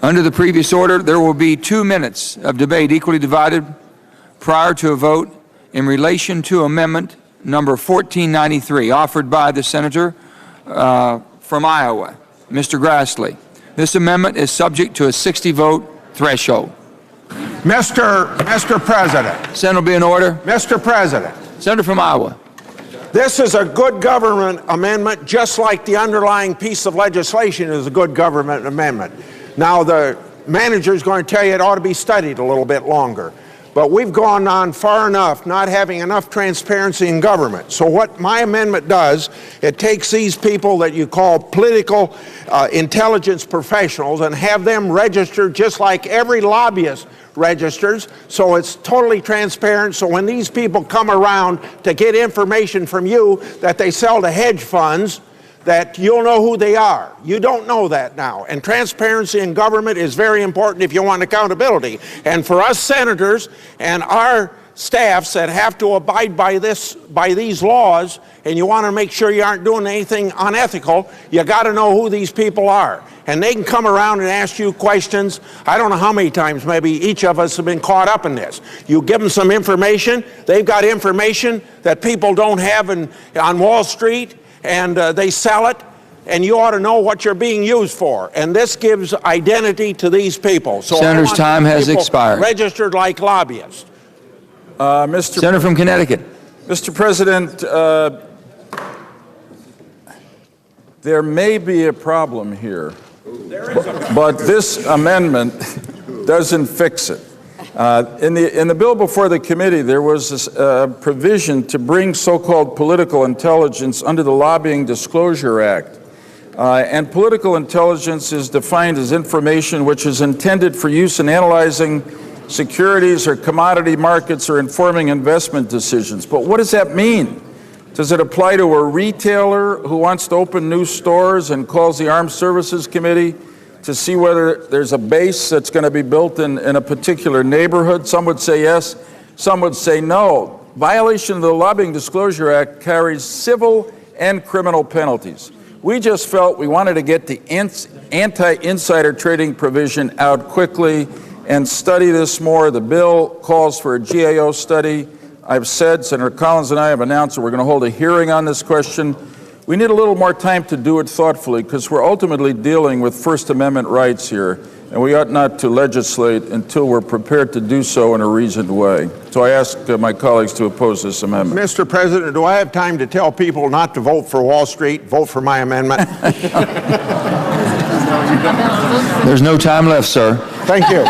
Under the previous order, there will be 2 minutes of debate equally divided prior to a vote in relation to amendment number 1493 offered by the senator from Iowa, Mr. Grassley. This amendment is subject to a 60-vote threshold. Mr. President. Senator will be in order. Mr. President. Senator from Iowa. This is a good government amendment, just like the underlying piece of legislation is a good government amendment. Now, the manager's going to tell you it ought to be studied a little bit longer. But we've gone on far enough not having enough transparency in government. So what my amendment does, it takes these people that you call political intelligence professionals and have them registered just like every lobbyist registers, so it's totally transparent. So when these people come around to get information from you that they sell to hedge funds, that you'll know who they are. You don't know that now. And transparency in government is very important if you want accountability. And for us senators and our staffs that have to abide by these laws, and you want to make sure you aren't doing anything unethical, you got to know who these people are. And they can come around and ask you questions. I don't know how many times maybe each of us have been caught up in this. You give them some information, they've got information that people don't have on Wall Street, and they sell it, and you ought to know what you're being used for. And this gives identity to these people. So Senator's time has expired. Registered like lobbyists. Senator from Connecticut. Mr. President, there may be a problem here, but this amendment doesn't fix it. In the bill before the committee, there was a provision to bring so-called political intelligence under the Lobbying Disclosure Act. And political intelligence is defined as information which is intended for use in analyzing securities or commodity markets or informing investment decisions. But what does that mean? Does it apply to a retailer who wants to open new stores and calls the Armed Services Committee to see whether there's a base that's going to be built in a particular neighborhood? Some would say yes, some would say no. Violation of the Lobbying Disclosure Act carries civil and criminal penalties. We just felt we wanted to get the anti-insider trading provision out quickly and study this more. The bill calls for a GAO study. I've said, Senator Collins and I have announced that we're going to hold a hearing on this question. We need a little more time to do it thoughtfully because we're ultimately dealing with First Amendment rights here, and we ought not to legislate until we're prepared to do so in a reasoned way. So I ask my colleagues to oppose this amendment. Mr. President, do I have time to tell people not to vote for Wall Street, vote for my amendment? There's no time left, sir. Thank you.